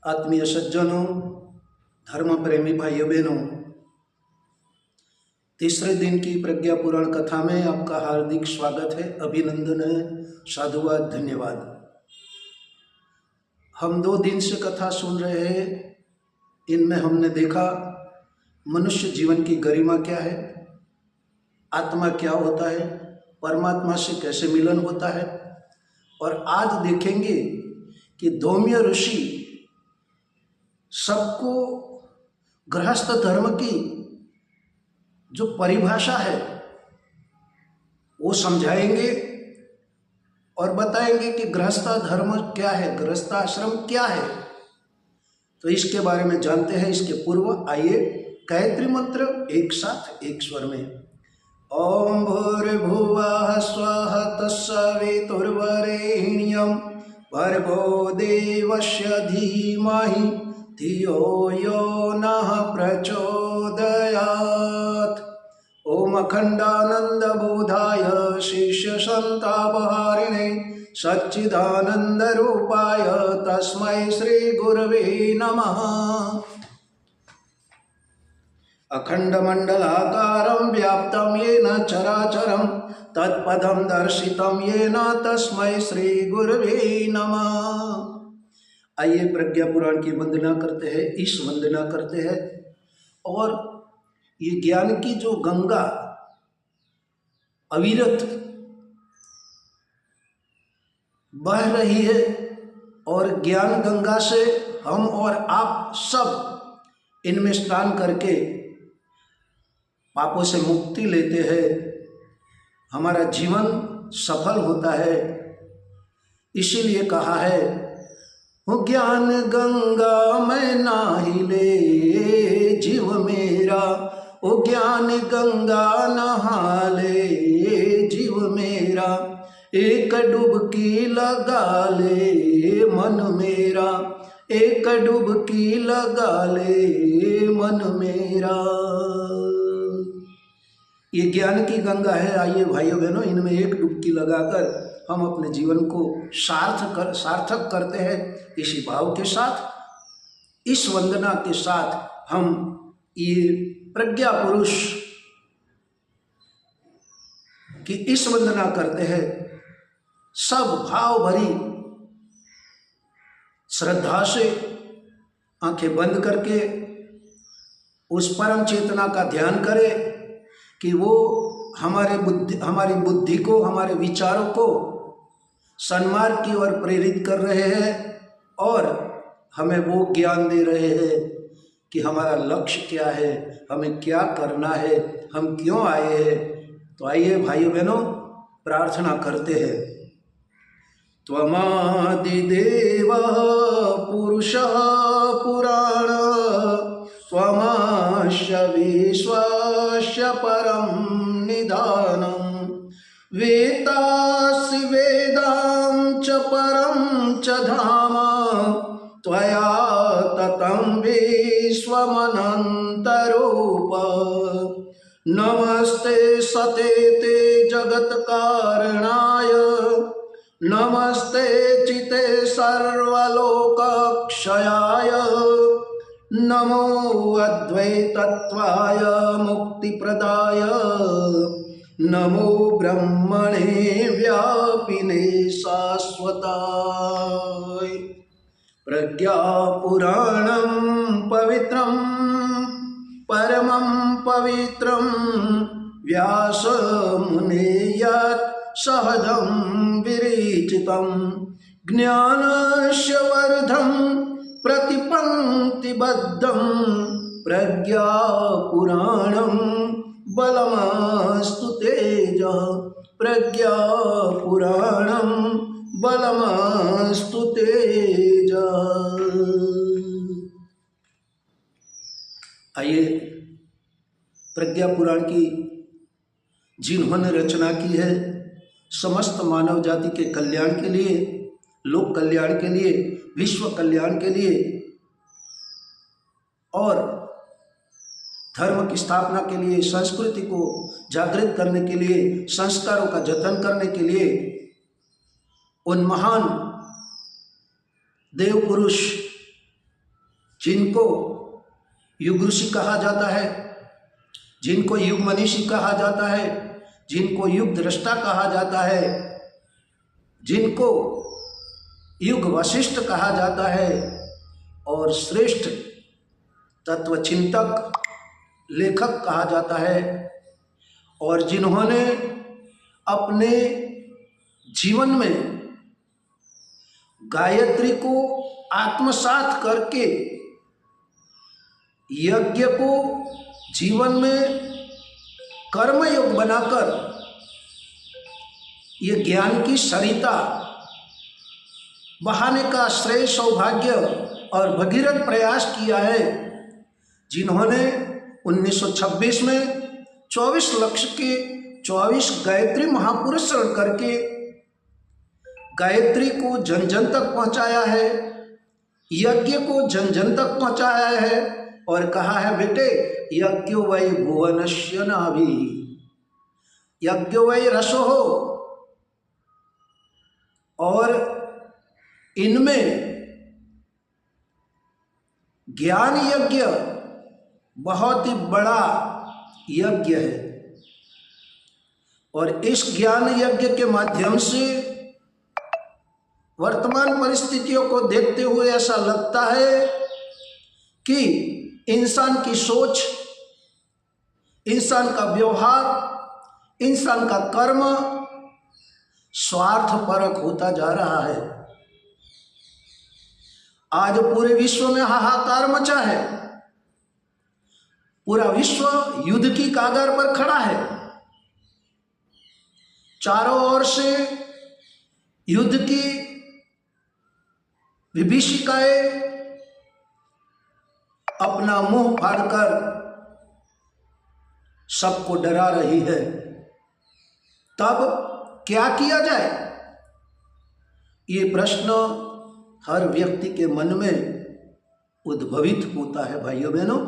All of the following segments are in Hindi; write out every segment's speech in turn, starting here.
आत्मीय सज्जनों, धर्म प्रेमी भाइयों बहनों, तीसरे दिन की प्रज्ञा पुराण कथा में आपका हार्दिक स्वागत है, अभिनंदन है, साधुवाद, धन्यवाद। हम 2 दिन से कथा सुन रहे हैं। इनमें हमने देखा मनुष्य जीवन की गरिमा क्या है, आत्मा क्या होता है, परमात्मा से कैसे मिलन होता है। और आज देखेंगे कि धौम्य ऋषि सबको गृहस्थ धर्म की जो परिभाषा है वो समझाएंगे और बताएंगे कि गृहस्थ धर्म क्या है, गृहस्थाश्रम क्या है। तो इसके बारे में जानते हैं। इसके पूर्व आइए गायत्री मंत्र एक साथ एक स्वर में। ओम भूर्भुवः स्वः तत्सवितुर्वरेण्यं भर्गो देवस्य धीमहि धियो यो नः प्रचोदयात्। ओम अखंडानंद बोधाय शिष्यसंतापहारिणे सच्चिदानंद रूपाय तस्मै श्री गुरवे नमः। अखंडमंडलाकारं व्याप्तं येन चराचरं तत्पदं दर्शितं येन तस्मै श्री गुरवे नमः। आइए प्रज्ञा पुराण की वंदना करते हैं, इस वंदना करते हैं। और ये ज्ञान की जो गंगा अविरत बह रही है और ज्ञान गंगा से हम और आप सब इनमें स्नान करके पापों से मुक्ति लेते हैं, हमारा जीवन सफल होता है। इसीलिए कहा है, वो ज्ञान गंगा में नाही ले जीव मेरा, वो ज्ञान गंगा नहा ले जीव मेरा, एक डुबकी लगा ले मन मेरा, एक डुबकी लगा ले मन मेरा। ये ज्ञान की गंगा है। आइए भाइयों बहनों, इनमें एक डुबकी लगाकर हम अपने जीवन को सार्थक करते हैं। इसी भाव के साथ, इस वंदना के साथ हम ये प्रज्ञा पुरुष की इस वंदना करते हैं। सब भाव भरी श्रद्धा से आंखें बंद करके उस परम चेतना का ध्यान करें कि वो हमारी बुद्धि को, हमारे विचारों को सन्मार्ग की ओर प्रेरित कर रहे हैं और हमें वो ज्ञान दे रहे हैं कि हमारा लक्ष्य क्या है, हमें क्या करना है, हम क्यों आए हैं। तो आइए भाइयों बहनों, प्रार्थना करते हैं। त्वमादिदेवः पुरुषः पुराण, त्वमस्य विश्वस्य परं निधानं, वेत्तासि वेदां च परं च धाम, त्वया ततं विश्वमनन्तरूप। नमस्ते सतेते जगत्कारणाय, नमस्ते चिते सर्वलोकक्षयाय, नमो अद्वैतत्वाय मुक्तिप्रदाय, नमो ब्रह्मणे व्यापिने शाश्वताय। प्रज्ञापुराणं पवित्रं परमं पवित्रं, व्यासमुनिना सहजं विरचितं, ज्ञानस्य वर्धं प्रतिपङ्क्तिबद्धं, प्रज्ञापुराणं बलमस्तु तेजः, प्रज्ञापुराणं बलमस्तु तेजः। आइए प्रज्ञा पुराण की जिन्होंने रचना की है, समस्त मानव जाति के कल्याण के लिए, लोक कल्याण के लिए, विश्व कल्याण के लिए और धर्म की स्थापना के लिए, संस्कृति को जागृत करने के लिए, संस्कारों का जतन करने के लिए उन महान देव पुरुष जिनको युग ऋषि कहा जाता है, जिनको युग मनीषी कहा जाता है, जिनको युग दृष्टा कहा जाता है, जिनको युग वशिष्ठ कहा जाता है, और श्रेष्ठ तत्वचिंतक लेखक कहा जाता है, और जिन्होंने अपने जीवन में गायत्री को आत्मसात करके यज्ञ को जीवन में कर्मयोग बनाकर ये ज्ञान की सरिता बहाने का श्रेय सौभाग्य और भगीरथ प्रयास किया है, जिन्होंने 1926 में 24 लक्ष के 24 गायत्री महापुरुष शरण करके गायत्री को जन जन तक पहुंचाया है, यज्ञ को जन जन तक पहुंचाया है, और कहा है बेटे यज्ञो वै भुवनस्य नाभि, यज्ञ वै रसो हो, और इनमें ज्ञान यज्ञ बहुत ही बड़ा यज्ञ है, और इस ज्ञान यज्ञ के माध्यम से वर्तमान परिस्थितियों को देखते हुए ऐसा लगता है कि इंसान की सोच, इंसान का व्यवहार, इंसान का कर्म स्वार्थपरक होता जा रहा है। आज पूरे विश्व में हाहाकार मचा है, पूरा विश्व युद्ध की कगार पर खड़ा है, चारों ओर से युद्ध की विभीषिकाएं अपना मुंह फाड़कर सबको डरा रही है। तब क्या किया जाए, ये प्रश्न हर व्यक्ति के मन में उद्भवित होता है भाइयों बहनों।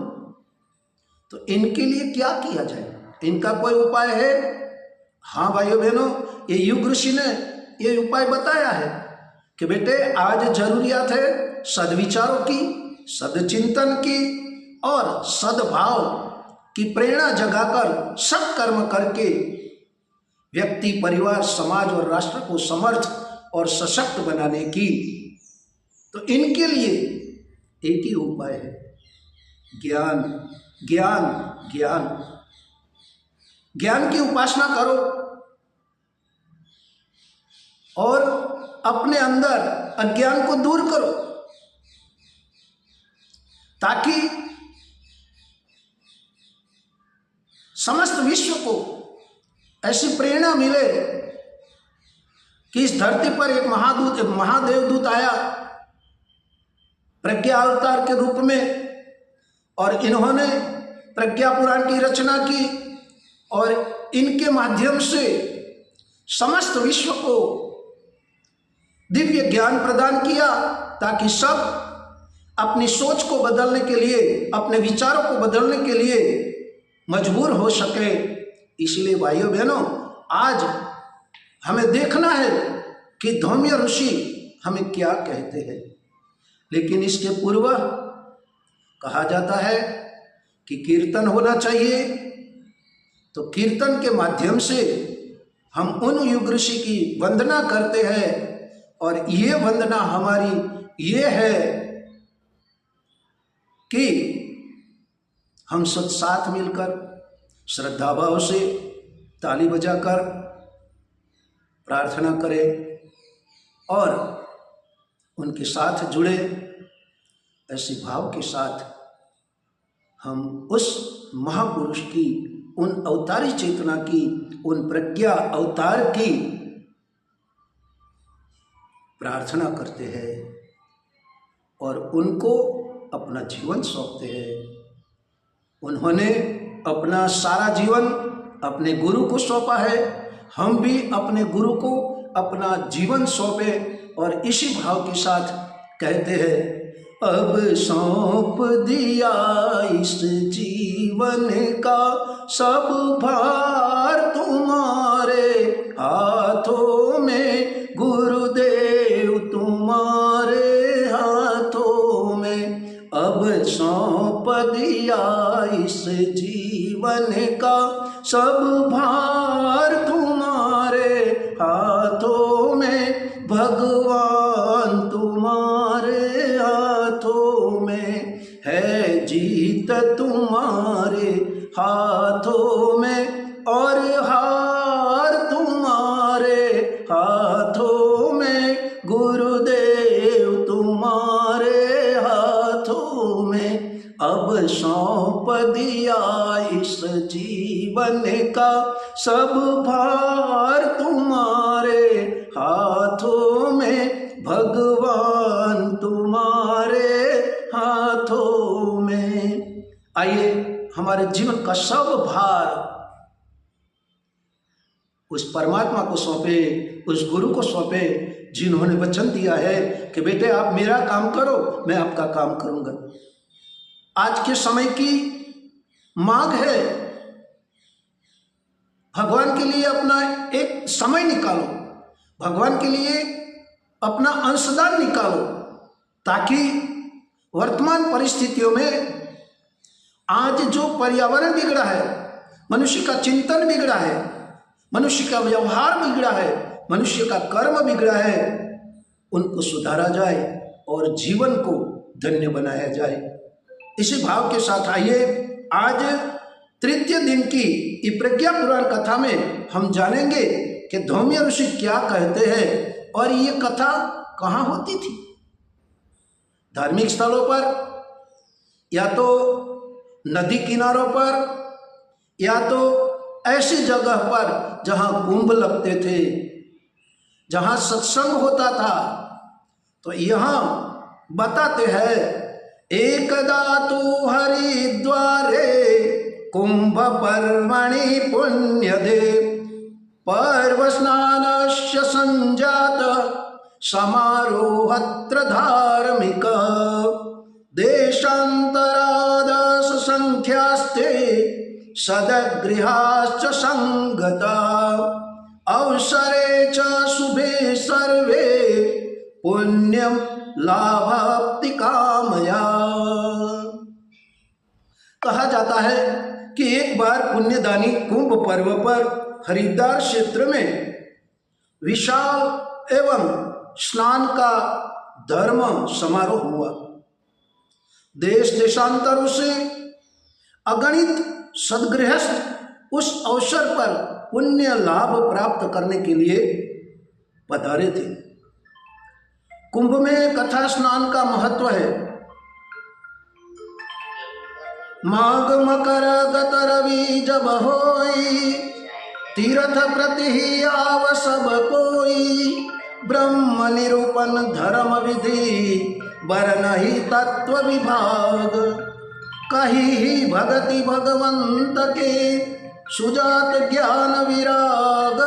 तो इनके लिए क्या किया जाए, इनका कोई उपाय है? हाँ भाइयों बहनों, ये युग ऋषि ने ये उपाय बताया है कि बेटे आज जरूरियात है सद्विचारों की, सदचिंतन की और सद्भाव की प्रेरणा जगाकर सत्कर्म करके व्यक्ति, परिवार, समाज और राष्ट्र को समर्थ और सशक्त बनाने की। तो इनके लिए एक ही उपाय है, ज्ञान ज्ञान ज्ञान। ज्ञान की उपासना करो और अपने अंदर अज्ञान को दूर करो, ताकि समस्त विश्व को ऐसी प्रेरणा मिले कि इस धरती पर एक महादेवदूत आया प्रज्ञा अवतार के रूप में, और इन्होंने प्रज्ञा पुराण की रचना की और इनके माध्यम से समस्त विश्व को दिव्य ज्ञान प्रदान किया, ताकि सब अपनी सोच को बदलने के लिए, अपने विचारों को बदलने के लिए मजबूर हो सके। इसलिए भाइयों बहनों, आज हमें देखना है कि धौम्य ऋषि हमें क्या कहते हैं। लेकिन इसके पूर्व कहा जाता है कि कीर्तन होना चाहिए, तो कीर्तन के माध्यम से हम उन युग ऋषि की वंदना करते हैं, और ये वंदना हमारी ये है कि हम सब साथ मिलकर श्रद्धा भाव से ताली बजाकर प्रार्थना करें और उनके साथ जुड़े। ऐसे भाव के साथ हम उस महापुरुष की, उन अवतारी चेतना की, उन प्रज्ञा अवतार की प्रार्थना करते हैं और उनको अपना जीवन सौंपते हैं। उन्होंने अपना सारा जीवन अपने गुरु को सौंपा है, हम भी अपने गुरु को अपना जीवन सौंपे और इसी भाव के साथ कहते हैं, अब सौंप दिया इस जीवन का सब भार तुम्हारे हाथों में, गुरुदेव तुम्हारे हाथों में। अब दिया इस जीवन का सब भार तुम्हारे हाथों में, भगवान तुम्हारे हाथों में है, जीत तुम्हारे हाथों में और हार तुम्हारे हाथों में, गुरुदेव तुम्हारे हाथों में। अब सौंप दिया इस जीवन का सब भार तुम्हारे हाथों में, भगवान तुम्हारे हाथों में। आइए हमारे जीवन का सब भार उस परमात्मा को सौंपे, उस गुरु को सौंपे जिन्होंने वचन दिया है कि बेटे आप मेरा काम करो, मैं आपका काम करूंगा। आज के समय की मांग है, भगवान के लिए अपना एक समय निकालो, भगवान के लिए अपना अंशदान निकालो, ताकि वर्तमान परिस्थितियों में आज जो पर्यावरण बिगड़ा है, मनुष्य का चिंतन बिगड़ा है, मनुष्य का व्यवहार बिगड़ा है, मनुष्य का कर्म बिगड़ा है, उनको सुधारा जाए और जीवन को धन्य बनाया जाए। इसी भाव के साथ आइए आज तृतीय दिन की ये प्रज्ञा पुराण कथा में हम जानेंगे कि धौम्य ऋषि क्या कहते हैं और ये कथा कहाँ होती थी। धार्मिक स्थलों पर, या तो नदी किनारों पर, या तो ऐसी जगह पर जहाँ कुंभ लगते थे, जहाँ सत्संग होता था। तो यहाँ बताते हैं, एकदा तु हरिद्वारे कुंभ पर्वणि पुण्यदे, पर्व स्नानस्य संजात समारोहत्र धार्मिक, देशान्तरादश संख्यास्ते सदगृहाश्च संगता, अवसरे च शुभे सर्वे पुण्यम लाभाप्ति कामया। कहा जाता है कि एक बार पुण्यदानी कुंभ पर्व पर हरिद्वार क्षेत्र में विशाल एवं स्नान का धर्म समारोह हुआ। देश देशांतरों से अगणित सद्गृहस्थ उस अवसर पर पुण्य लाभ प्राप्त करने के लिए पधारे थे। कुंभ में कथा स्नान का महत्व है। माघ मकर गत रवि जब होई, तीर्थ प्रति ही आव सब कोई, ब्रह्म निरूपण धर्म विधि बरनहि तत्व विभाग, कही ही भगति भगवंत के सुजात ज्ञान विराग।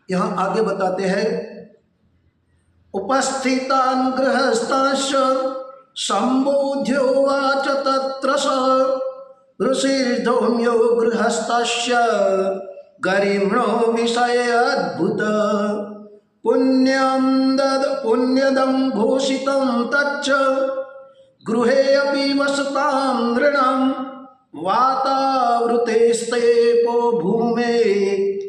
यहाँ आगे बताते हैं, उपस्थितान् गृहस्थाश्च संबोध्योवाच तत्र स, ऋषिर्धौम्यो गृहस्थस्य गरिम्णो विषय अद्भुत, पुण्यदं घोषितं तच्च गृहे अपि वसतां नृणां, वातावृतेस्तेपो भूमे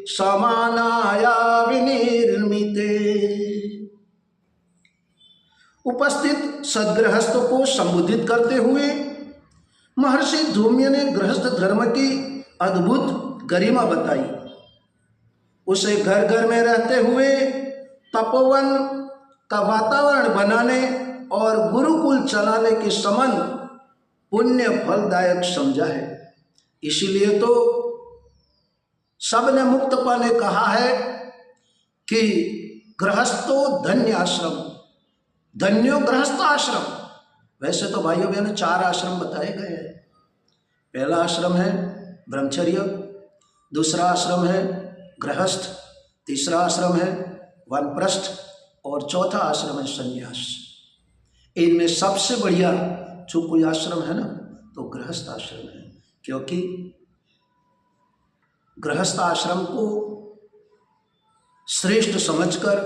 समानाया विनिर्मिते। उपस्थित सद्गृहस्थों को संबोधित करते हुए महर्षि धौम्य ने गृहस्थ धर्म की अद्भुत गरिमा बताई। उसे घर घर में रहते हुए तपोवन का वातावरण बनाने और गुरुकुल चलाने के समान पुण्य फलदायक समझा है। इसीलिए तो सबने मुक्तपा ने कहा है कि गृहस्थो धन्य आश्रम, धन्यो गृहस्थ आश्रम। वैसे तो भाइयों बहनों 4 आश्रम बताए गए हैं। पहला आश्रम है ब्रह्मचर्य, दूसरा आश्रम है गृहस्थ, तीसरा आश्रम है वानप्रस्थ और चौथा आश्रम है संन्यास। इनमें सबसे बढ़िया जो कोई आश्रम है ना तो गृहस्थ आश्रम है, क्योंकि गृहस्थ आश्रम को श्रेष्ठ समझकर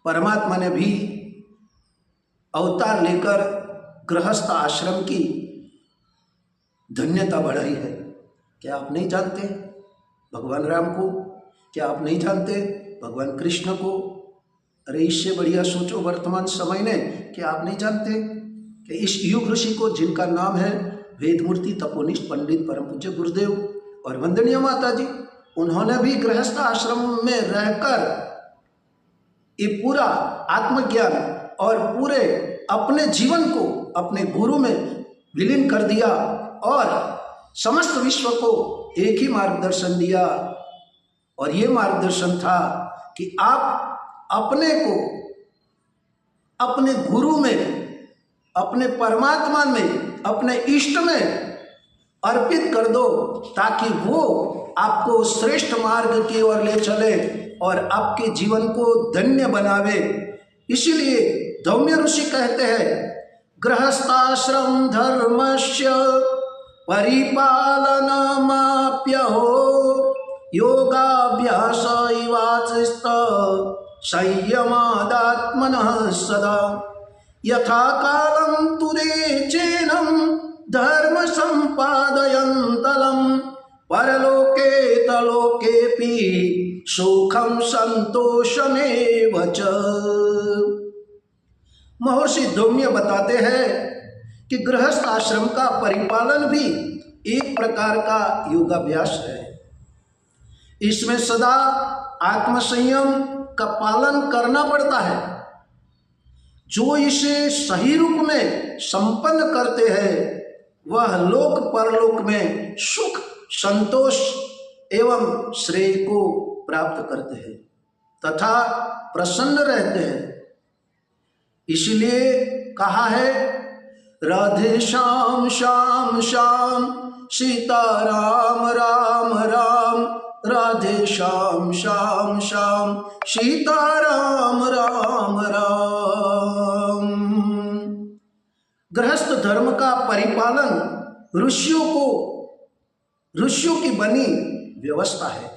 परमात्मा ने भी अवतार लेकर गृहस्थ आश्रम की धन्यता बढ़ाई है। क्या आप नहीं जानते भगवान राम को? क्या आप नहीं जानते भगवान कृष्ण को? अरे इससे बढ़िया सोचो वर्तमान समय में, क्या आप नहीं जानते कि इस युग ऋषि को, जिनका नाम है वेदमूर्ति तपोनिष्ठ पंडित परम पूज्य गुरुदेव और वंदनीय माता जी, उन्होंने भी गृहस्थ आश्रम में रहकर ये पूरा आत्मज्ञान और पूरे अपने जीवन को अपने गुरु में विलीन कर दिया और समस्त विश्व को एक ही मार्गदर्शन दिया। और ये मार्गदर्शन था कि आप अपने को अपने गुरु में, अपने परमात्मा में, अपने इष्ट में अर्पित कर दो, ताकि वो आपको श्रेष्ठ मार्ग की ओर ले चले और आपके जीवन को धन्य बनावे। इसीलिए धौम्य ऋषि कहते हैं, गृहस्थाश्रम धर्मस्य परिपालनमाप्यहो योगाभ्यास इवाचस्त संयमादात्मनः सदा यथा कालं तुरेचेनं धर्म संपादयन्तलं परलोके तलोकेपि सुखं संतोषमेव च। महर्षि धौम्य बताते हैं कि गृहस्थ आश्रम का परिपालन भी एक प्रकार का योगाभ्यास है। इसमें सदा आत्मसंयम का पालन करना पड़ता है। जो इसे सही रूप में संपन्न करते हैं वह लोक परलोक में सुख, संतोष एवं श्रेय को प्राप्त करते हैं तथा प्रसन्न रहते हैं। इसलिए कहा है, राधे श्याम श्याम श्याम सीता राम राम राम, राधे श्याम श्याम श्याम सीता राम राम राम। गृहस्थ धर्म का परिपालन ऋषियों की बनी व्यवस्था है।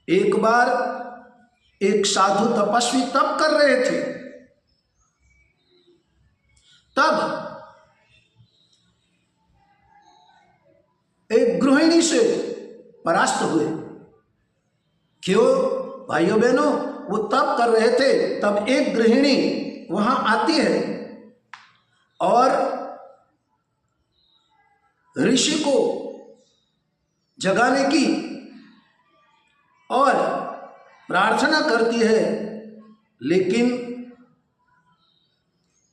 एक बार एक साधु तपस्वी तप कर रहे थे, तब एक गृहिणी से परास्त हुए। क्यों भाइयों बहनों? वो तप कर रहे थे, तब एक गृहिणी वहां आती है और ऋषि को जगाने की और प्रार्थना करती है। लेकिन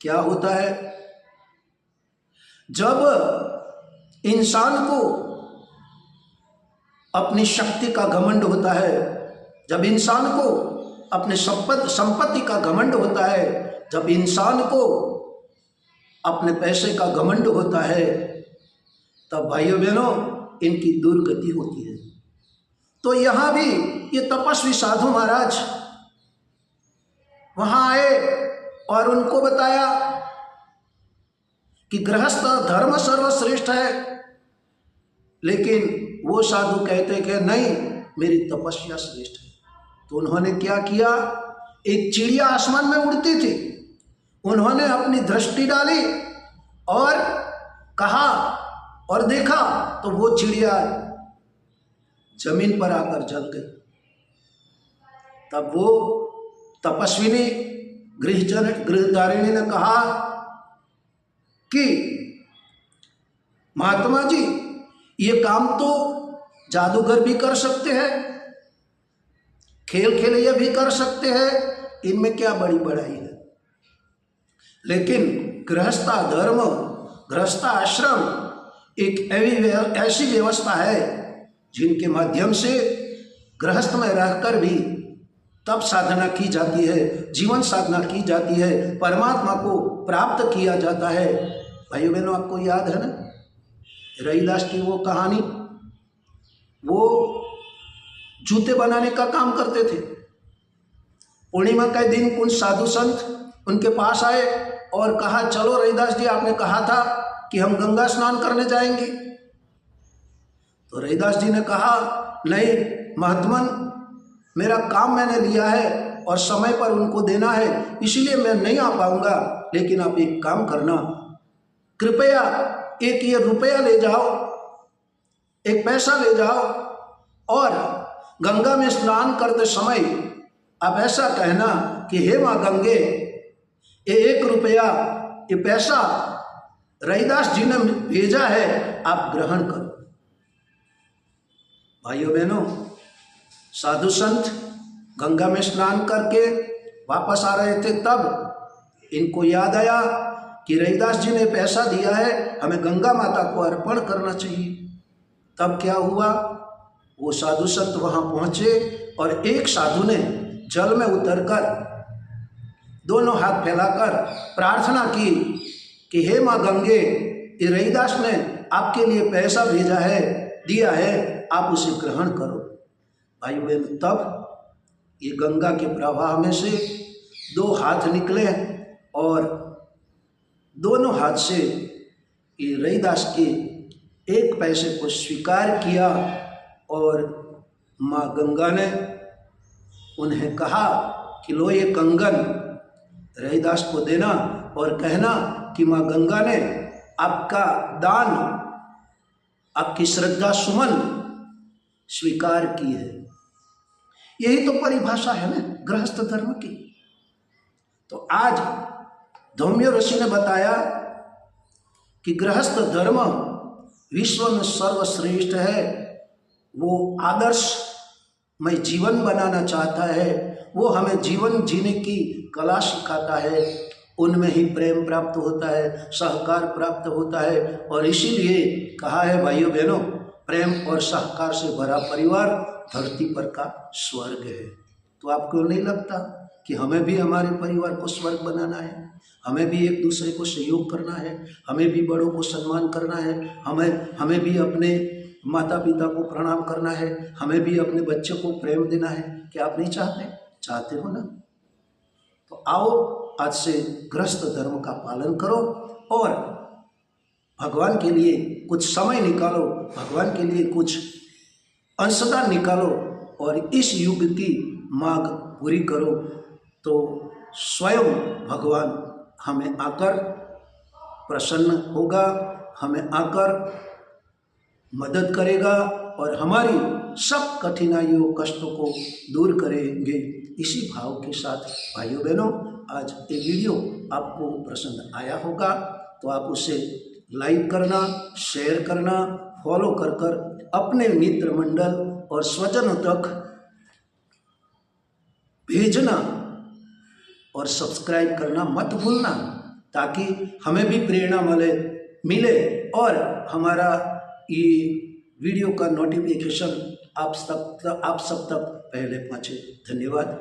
क्या होता है, जब इंसान को अपनी शक्ति का घमंड होता है, जब इंसान को अपने संपत्ति का घमंड होता है, जब इंसान को अपने पैसे का घमंड होता है, तब भाइयों बहनों इनकी दुर्गति होती है। तो यहाँ भी ये तपस्वी साधु महाराज वहाँ आए और उनको बताया कि गृहस्थ धर्म सर्वश्रेष्ठ है, लेकिन वो साधु कहते कि नहीं, मेरी तपस्या श्रेष्ठ है। तो उन्होंने क्या किया, एक चिड़िया आसमान में उड़ती थी, उन्होंने अपनी दृष्टि डाली और कहा और देखा तो वो चिड़िया जमीन पर आकर जल गई। तब वो तपस्विनी गृहधारिणी ने कहा कि महात्मा जी, ये काम तो जादूगर भी कर सकते हैं, खेल खेलैया भी कर सकते हैं, इनमें क्या बड़ी बड़ाई है। लेकिन गृहस्था धर्म, गृहस्था आश्रम एक ऐसी व्यवस्था है जिनके माध्यम से गृहस्थ में रहकर भी तप साधना की जाती है, जीवन साधना की जाती है, परमात्मा को प्राप्त किया जाता है। भाइयों बहनों, आपको याद है ना रहीदास की वो कहानी, वो जूते बनाने का काम करते थे। पूर्णिमा के दिन कुछ साधु संत उनके पास आए और कहा, चलो रहीदास जी, आपने कहा था कि हम गंगा स्नान करने जाएंगे। तो रहीदास जी ने कहा, नहीं महात्मन, मेरा काम मैंने लिया है और समय पर उनको देना है, इसलिए मैं नहीं आ पाऊंगा। लेकिन आप एक काम करना, कृपया एक ये रुपया ले जाओ, एक पैसा ले जाओ और गंगा में स्नान करते समय आप ऐसा कहना कि हे माँ गंगे, ये 1 रुपया, ये पैसा रैदास जी ने भेजा है, आप ग्रहण करो। भाइयों बहनों, साधु संत गंगा में स्नान करके वापस आ रहे थे, तब इनको याद आया कि रैदास जी ने पैसा दिया है, हमें गंगा माता को अर्पण करना चाहिए। तब क्या हुआ, वो साधु संत वहां पहुंचे और एक साधु ने जल में उतरकर दोनों हाथ फैलाकर प्रार्थना की कि हे माँ गंगे, ये रैदास ने आपके लिए पैसा भेजा है, दिया है, आप उसे ग्रहण करो। भाई बहन, तब ये गंगा के प्रवाह में से 2 हाथ निकले और दोनों हाथ से ये रैदास के 1 पैसे को स्वीकार किया और माँ गंगा ने उन्हें कहा कि लो ये कंगन रैदास को देना और कहना कि माँ गंगा ने आपका दान, आपकी श्रद्धा सुमन स्वीकार की है। यही तो परिभाषा है ना गृहस्थ धर्म की। तो आज धौम्य ऋषि ने बताया कि गृहस्थ धर्म विश्व में सर्वश्रेष्ठ है। वो आदर्शमय जीवन बनाना चाहता है, वो हमें जीवन जीने की कला सिखाता है। उनमें ही प्रेम प्राप्त होता है, सहकार प्राप्त होता है। और इसीलिए कहा है भाइयों बहनों, प्रेम और सहकार से भरा परिवार धरती पर का स्वर्ग है। तो आपको नहीं लगता कि हमें भी हमारे परिवार को स्वर्ग बनाना है? हमें भी एक दूसरे को सहयोग करना है, हमें भी बड़ों को सम्मान करना है, हमें भी अपने माता पिता को प्रणाम करना है, हमें भी अपने बच्चे को प्रेम देना है। क्या आप नहीं चाहते? चाहते हो ना? तो आओ आज से गृहस्थ धर्म का पालन करो और भगवान के लिए कुछ समय निकालो, भगवान के लिए कुछ अंशदान निकालो और इस युग की मांग पूरी करो। तो स्वयं भगवान हमें आकर प्रसन्न होगा, हमें आकर मदद करेगा और हमारी सब कठिनाइयों कष्टों को दूर करेंगे। इसी भाव के साथ भाइयों बहनों, आज ये वीडियो आपको पसंद आया होगा तो आप उसे लाइक करना, शेयर करना, फॉलो कर अपने मित्र मंडल और स्वजनों तक भेजना और सब्सक्राइब करना मत भूलना, ताकि हमें भी प्रेरणा मिले और हमारा ये वीडियो का नोटिफिकेशन आप सब तक पहले पहुँचे। धन्यवाद।